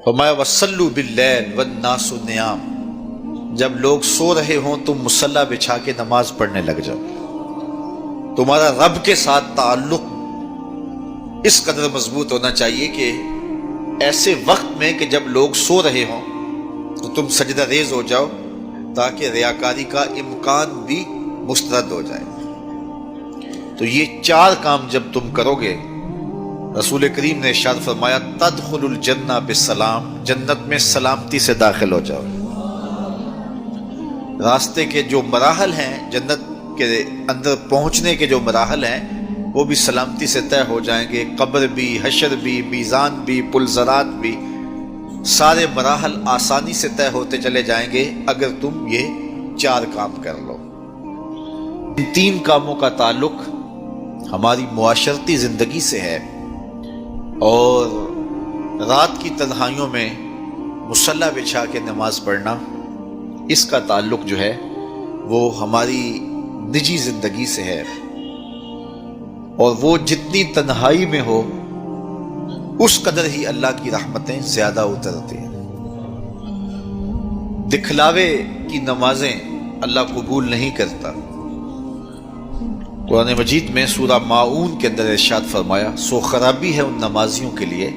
فرمایا وصلوا باللیل والناس نیام، جب لوگ سو رہے ہوں تم مصلی بچھا کے نماز پڑھنے لگ جاؤ۔ تمہارا رب کے ساتھ تعلق اس قدر مضبوط ہونا چاہیے کہ ایسے وقت میں کہ جب لوگ سو رہے ہوں تو تم سجدہ ریز ہو جاؤ، تاکہ ریاکاری کا امکان بھی مسترد ہو جائے۔ تو یہ چار کام جب تم کرو گے، رسول کریم نے ارشاد فرمایا تدخل الجنہ بسلام، جنت میں سلامتی سے داخل ہو جاؤ۔ راستے کے جو مراحل ہیں، جنت کے اندر پہنچنے کے جو مراحل ہیں، وہ بھی سلامتی سے طے ہو جائیں گے۔ قبر بھی، حشر بھی، میزان بھی، پلزرات بھی، سارے مراحل آسانی سے طے ہوتے چلے جائیں گے اگر تم یہ چار کام کر لو۔ ان تین کاموں کا تعلق ہماری معاشرتی زندگی سے ہے، اور رات کی تنہائیوں میں مصلی بچھا کے نماز پڑھنا، اس کا تعلق جو ہے وہ ہماری نجی زندگی سے ہے، اور وہ جتنی تنہائی میں ہو اس قدر ہی اللہ کی رحمتیں زیادہ اترتی ہیں۔ دکھلاوے کی نمازیں اللہ قبول نہیں کرتا۔ قرآن مجید میں سورہ ماعون کے اندر ارشاد فرمایا سو خرابی ہے ان نمازیوں کے لیے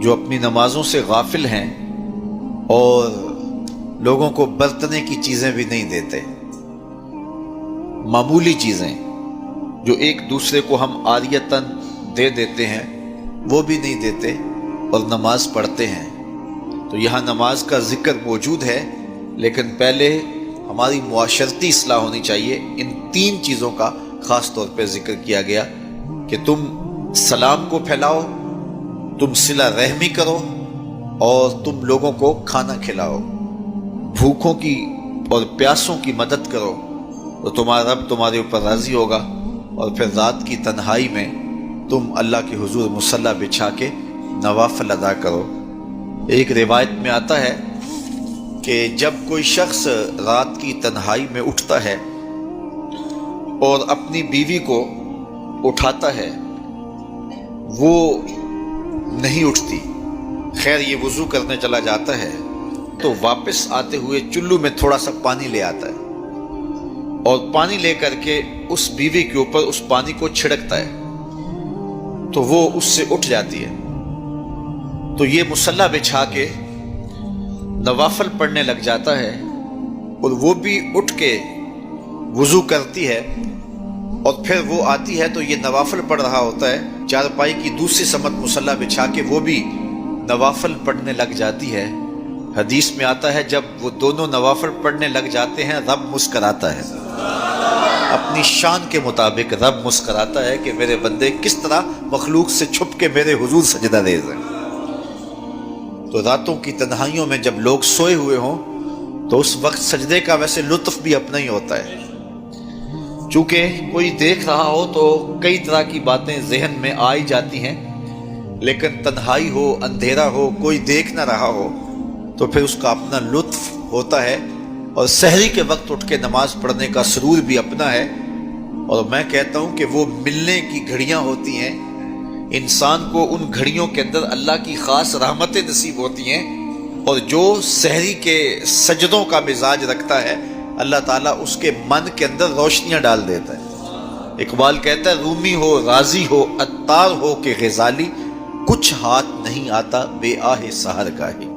جو اپنی نمازوں سے غافل ہیں اور لوگوں کو برتنے کی چیزیں بھی نہیں دیتے، معمولی چیزیں جو ایک دوسرے کو ہم عاریتاً دے دیتے ہیں وہ بھی نہیں دیتے اور نماز پڑھتے ہیں۔ تو یہاں نماز کا ذکر موجود ہے، لیکن پہلے ہماری معاشرتی اصلاح ہونی چاہیے۔ ان تین چیزوں کا خاص طور پہ ذکر کیا گیا کہ تم سلام کو پھیلاؤ، تم صلہ رحمی کرو، اور تم لوگوں کو کھانا کھلاؤ، بھوکوں کی اور پیاسوں کی مدد کرو، تو تمہارا رب تمہارے اوپر راضی ہوگا، اور پھر رات کی تنہائی میں تم اللہ کے حضور مصلی بچھا کے نوافل ادا کرو۔ ایک روایت میں آتا ہے کہ جب کوئی شخص رات کی تنہائی میں اٹھتا ہے اور اپنی بیوی کو اٹھاتا ہے، وہ نہیں اٹھتی، خیر یہ وضو کرنے چلا جاتا ہے تو واپس آتے ہوئے چلو میں تھوڑا سا پانی لے آتا ہے، اور پانی لے کر کے اس بیوی کے اوپر اس پانی کو چھڑکتا ہے تو وہ اس سے اٹھ جاتی ہے۔ تو یہ مصلی بچھا کے نوافل پڑھنے لگ جاتا ہے، اور وہ بھی اٹھ کے وضو کرتی ہے، اور پھر وہ آتی ہے تو یہ نوافل پڑھ رہا ہوتا ہے، چارپائی کی دوسری سمت مصلی بچھا کے وہ بھی نوافل پڑھنے لگ جاتی ہے۔ حدیث میں آتا ہے جب وہ دونوں نوافل پڑھنے لگ جاتے ہیں رب مسکراتا ہے، اپنی شان کے مطابق رب مسکراتا ہے کہ میرے بندے کس طرح مخلوق سے چھپ کے میرے حضور سجدہ ریز ہیں۔ تو راتوں کی تنہائیوں میں جب لوگ سوئے ہوئے ہوں تو اس وقت سجدے کا ویسے لطف بھی اپنا ہی ہوتا ہے، چونکہ کوئی دیکھ رہا ہو تو کئی طرح کی باتیں ذہن میں آئی جاتی ہیں، لیکن تنہائی ہو، اندھیرا ہو، کوئی دیکھ نہ رہا ہو تو پھر اس کا اپنا لطف ہوتا ہے، اور سحری کے وقت اٹھ کے نماز پڑھنے کا سرور بھی اپنا ہے۔ اور میں کہتا ہوں کہ وہ ملنے کی گھڑیاں ہوتی ہیں، انسان کو ان گھڑیوں کے اندر اللہ کی خاص رحمتیں نصیب ہوتی ہیں، اور جو سحری کے سجدوں کا مزاج رکھتا ہے اللہ تعالیٰ اس کے من کے اندر روشنیاں ڈال دیتا ہے۔ اقبال کہتا ہے رومی ہو، رازی ہو، عطار ہو کہ غزالی، کچھ ہاتھ نہیں آتا بے آہ سحر کا ہی۔